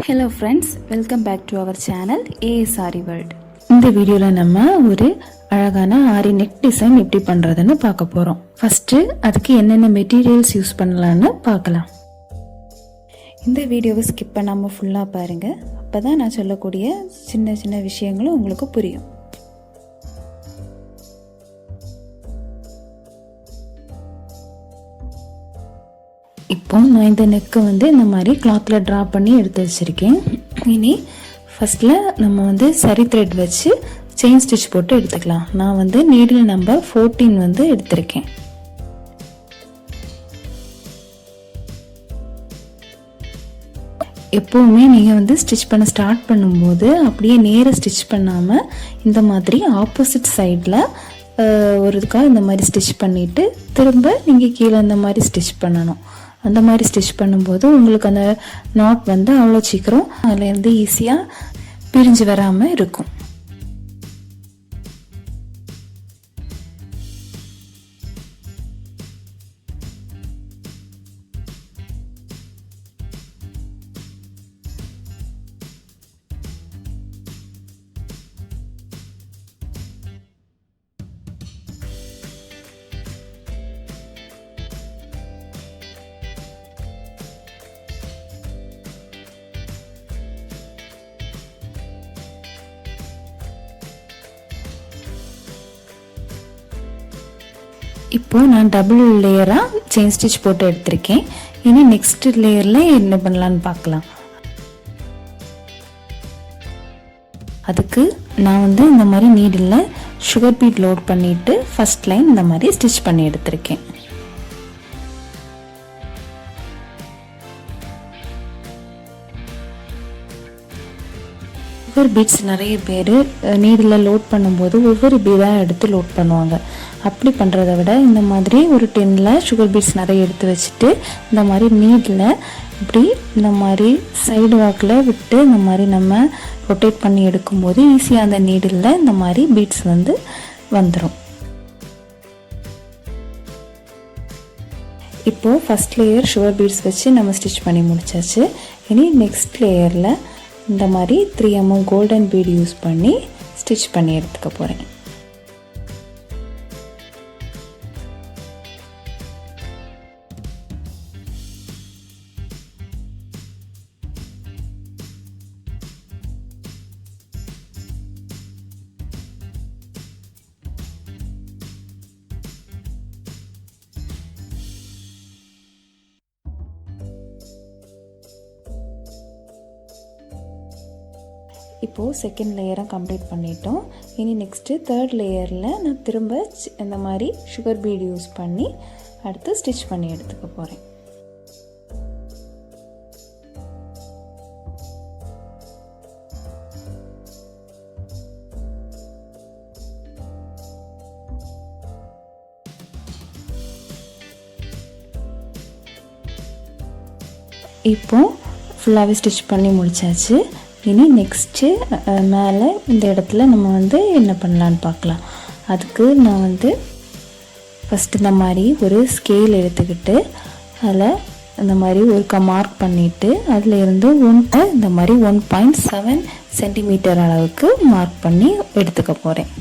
Hello friends, welcome back to our channel Aari World. இந்த வீடியோல நம்ம ஒரு அழகான ஆரி நெக் டிசைன் எப்படி பண்றதுன்னு பார்க்க போறோம். ஃபர்ஸ்ட் அதுக்கு என்னென்ன மெட்டீரியல்ஸ் யூஸ் பண்ணலாம்னு பார்க்கலாம். இந்த வீடியோவை ஸ்கிப் பண்ணாம ஃபுல்லா பாருங்க. அப்பதான் நான் சொல்லக்கூடிய சின்ன சின்ன விஷயங்களும் உங்களுக்கு புரியும். இப்போ நான் இந்த நெக்கை இந்த மாதிரி கிளாத்தில் ட்ரா பண்ணி எடுத்து வச்சுருக்கேன். இனி ஃபஸ்ட்டில் நம்ம சரி த்ரெட் வச்சு செயின் ஸ்டிச் போட்டு எடுத்துக்கலாம். நான் நீடில் நம்பர் 14 எடுத்திருக்கேன். எப்போவுமே நீங்கள் ஸ்டிச் பண்ண ஸ்டார்ட் பண்ணும்போது அப்படியே நேராக ஸ்டிச் பண்ணாமல் இந்த மாதிரி ஆப்போசிட் சைடில் ஒரு இதுக்காக இந்த மாதிரி ஸ்டிச் பண்ணிவிட்டு திரும்ப நீங்கள் கீழே இந்த மாதிரி ஸ்டிச் பண்ணணும். அந்த மாதிரி ஸ்டிச் பண்ணும்போது உங்களுக்கு அந்த நாட் அவ்வளோ சீக்கிரம் அதுலேருந்து ஈஸியாக பிரிஞ்சு வராமல் இருக்கும். இப்போ நான் டபுள் லேயராக செயின் ஸ்டிச் போட்டு எடுத்திருக்கேன். இனி நெக்ஸ்ட் லேயரில் என்ன பண்ணலான்னு பார்க்கலாம். அதுக்கு நான் இந்த மாதிரி நீடில் சுகர் பீட் லோட் பண்ணிவிட்டு ஃபர்ஸ்ட் லைன் இந்த மாதிரி ஸ்டிச் பண்ணி எடுத்திருக்கேன். ஒவ்வொரு பீட்ஸ் நிறைய பேர் நீடில் லோட் பண்ணும்போது ஒவ்வொரு பீடாக எடுத்து லோட் பண்ணுவாங்க. அப்படி பண்ணுறதை விட இந்த மாதிரி ஒரு டென்னில் சுகர் பீட்ஸ் நிறைய எடுத்து வச்சுட்டு இந்த மாதிரி நீடில் இப்படி இந்த மாதிரி சைடு வாக்கில் விட்டு இந்த மாதிரி நம்ம ரொட்டேட் பண்ணி எடுக்கும்போது ஈஸியாக அந்த நீடில் இந்த மாதிரி பீட்ஸ் வந்துடும். இப்போது ஃபஸ்ட் லேயர் சுகர் பீட்ஸ் வச்சு நம்ம ஸ்டிச் பண்ணி முடிச்சாச்சு. இனி நெக்ஸ்ட் லேயரில் இந்த மாதிரி 3mm கோல்டன் பீட் யூஸ் பண்ணி ஸ்டிச் பண்ணி எடுத்துக்க போகிறேன். இப்போது செகண்ட் லேயரை கம்ப்ளீட் பண்ணிட்டோம். இனி நெக்ஸ்ட்டு தேர்ட் லேயரில் நான் திரும்ப இந்த மாதிரி சுகர் பீட் யூஸ் பண்ணி அடுத்து ஸ்டிச் பண்ணி எடுத்துக்க போகிறேன். இப்போ ஃபுல்லாகவே ஸ்டிச் பண்ணி முடிச்சாச்சு. இனி நெக்ஸ்ட்டு மேலே இந்த இடத்துல நம்ம என்ன பண்ணலான்னு பார்க்கலாம். அதுக்கு நான் ஃபஸ்ட்டு இந்த மாதிரி ஒரு ஸ்கேல் எடுத்துக்கிட்டு அதில் இந்த மாதிரி ஒரு மார்க் பண்ணிவிட்டு அதில் இருந்து இந்த மாதிரி 1.7 சென்டிமீட்டர் அளவுக்கு மார்க் பண்ணி எடுத்துக்க போகிறேன்.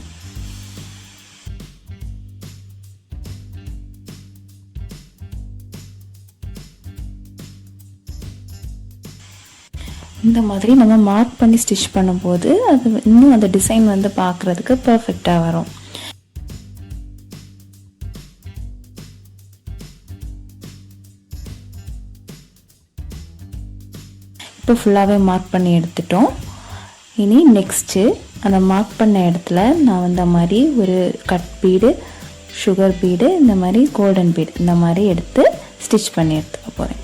இந்த மாதிரி நம்ம மார்க் பண்ணி ஸ்டிச் பண்ணும்போது அது இன்னும் அந்த டிசைன் பார்க்குறதுக்கு பர்ஃபெக்டாக வரும். இப்போ ஃபுல்லாகவே மார்க் பண்ணி எடுத்துட்டோம். இனி நெக்ஸ்ட்டு அந்த மார்க் பண்ண இடத்துல நான் இந்த மாதிரி ஒரு கட் பீடு, சுகர் பீடு, இந்த மாதிரி கோல்டன் பீடு இந்த மாதிரி எடுத்து ஸ்டிச் பண்ணி எடுத்துக்க போகிறேன்.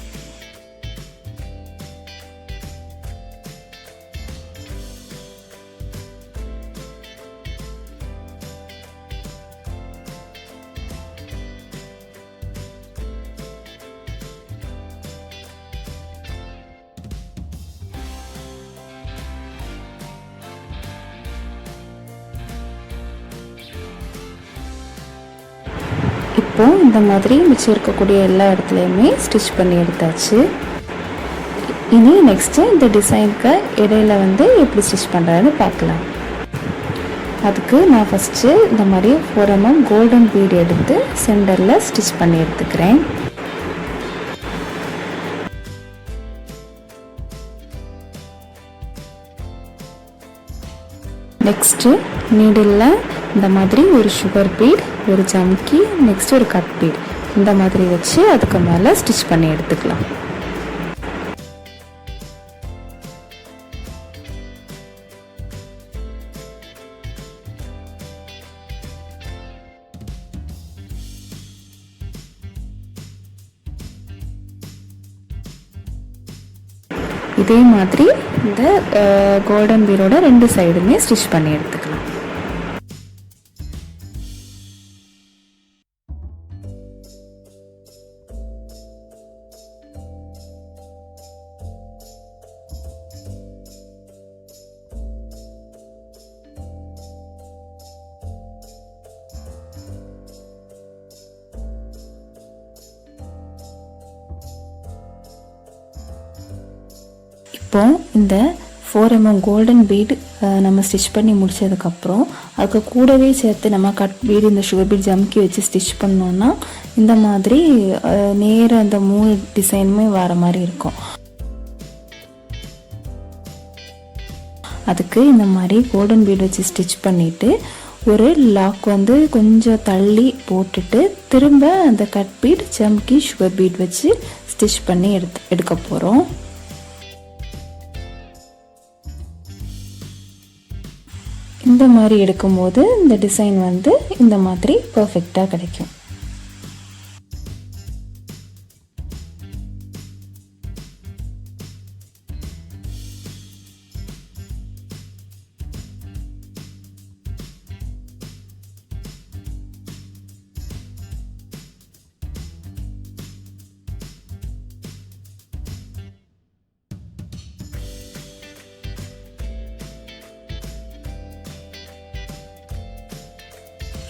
இப்போ இந்த மாதிரி மிச்சம் இருக்கக்கூடிய எல்லா இடத்துலையுமே ஸ்டிச் பண்ணி எடுத்தாச்சு. இனி நெக்ஸ்ட்டு இந்த டிசைனுக்கு இடையில வந்து எப்படி ஸ்டிச் பண்ணுறதுன்னு பார்க்கலாம். அதுக்கு நான் ஃபஸ்ட்டு இந்த மாதிரி 4 mm கோல்டன் பீட் எடுத்து சென்டரில் ஸ்டிச் பண்ணி எடுத்துக்கிறேன். நெக்ஸ்ட்டு நீடில் இந்த மாதிரி ஒரு சுகர் பீட், ஒரு ஜம்கி, நெக்ஸ்ட்டு ஒரு கட் பீட் இந்த மாதிரி வச்சு அதுக்கு மேலே ஸ்டிச் பண்ணி எடுத்துக்கலாம். இதே மாதிரி இந்த கோல்டன் பீடோட 2 சைடுமே ஸ்டிச் பண்ணி எடுத்துக்கலாம். இப்போ இந்த 4 mm கோல்டன் பீட் நம்ம ஸ்டிச் பண்ணி முடிச்சதுக்கப்புறம் அதுக்கு கூடவே சேர்த்து நம்ம கட் பீடு, இந்த சுகர் பீட், ஜம்கி வச்சு ஸ்டிச் பண்ணோன்னா இந்த மாதிரி நேராக அந்த 3 டிசைனுமே வர மாதிரி இருக்கும். அதுக்கு இந்த மாதிரி கோல்டன் பீட் வச்சு ஸ்டிச் பண்ணிவிட்டு ஒரு லாக் வந்து கொஞ்சம் தள்ளி போட்டுட்டு திரும்ப அந்த cut beat, jamki, sugar beat வச்சு ஸ்டிச் பண்ணி எடுக்க போகிறோம். இந்த மாதிரி எடுக்கும்போது இந்த டிசைன் வந்து இந்த மாதிரி பர்ஃபெக்டாக கிடைக்கும்.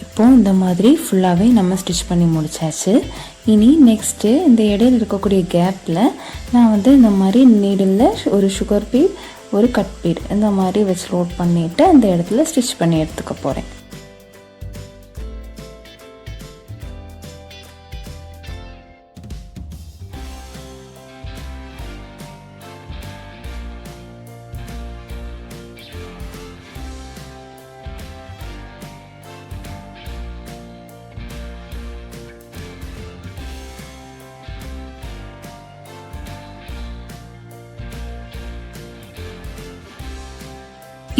இப்போ இந்த மாதிரி ஃபுல்லாகவே நம்ம ஸ்டிச் பண்ணி முடிச்சாச்சு. இனி நெக்ஸ்ட்டு இந்த இடையில இருக்கக்கூடிய கேப்பில் நான் வந்து இந்த மாதிரி நீடில் ஒரு சுகர் பீட், ஒரு கட் பீட் இந்த மாதிரி வச்சு லோட் பண்ணிவிட்டு அந்த இடத்துல ஸ்டிச் பண்ணி எடுத்துக்க போகிறேன்.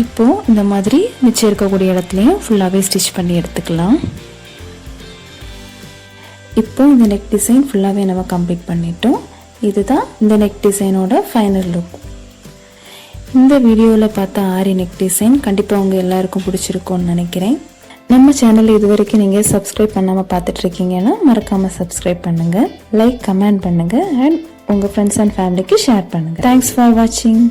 இப்போது இந்த மாதிரி மிச்சம் இருக்கக்கூடிய இடத்துலையும் ஃபுல்லாகவே ஸ்டிச் பண்ணி எடுத்துக்கலாம். இப்போ இந்த நெக் டிசைன் ஃபுல்லாகவே நம்ம கம்ப்ளீட் பண்ணிட்டோம். இதுதான் இந்த நெக் டிசைனோட ஃபைனல் லுக். இந்த வீடியோவில் பார்த்த ஆரி நெக் டிசைன் கண்டிப்பாக உங்கள் எல்லாருக்கும் பிடிச்சிருக்கும்னு நினைக்கிறேன். நம்ம சேனல் இது வரைக்கும் நீங்கள் சப்ஸ்கிரைப் பண்ணாமல் பார்த்துட்ருக்கீங்கன்னா மறக்காமல் சப்ஸ்கிரைப் பண்ணுங்கள், லைக், கமெண்ட் பண்ணுங்கள் அண்ட் உங்கள் ஃப்ரெண்ட்ஸ் அண்ட் ஃபேமிலிக்கு ஷேர் பண்ணுங்கள். தேங்க்ஸ் ஃபார் வாட்சிங்.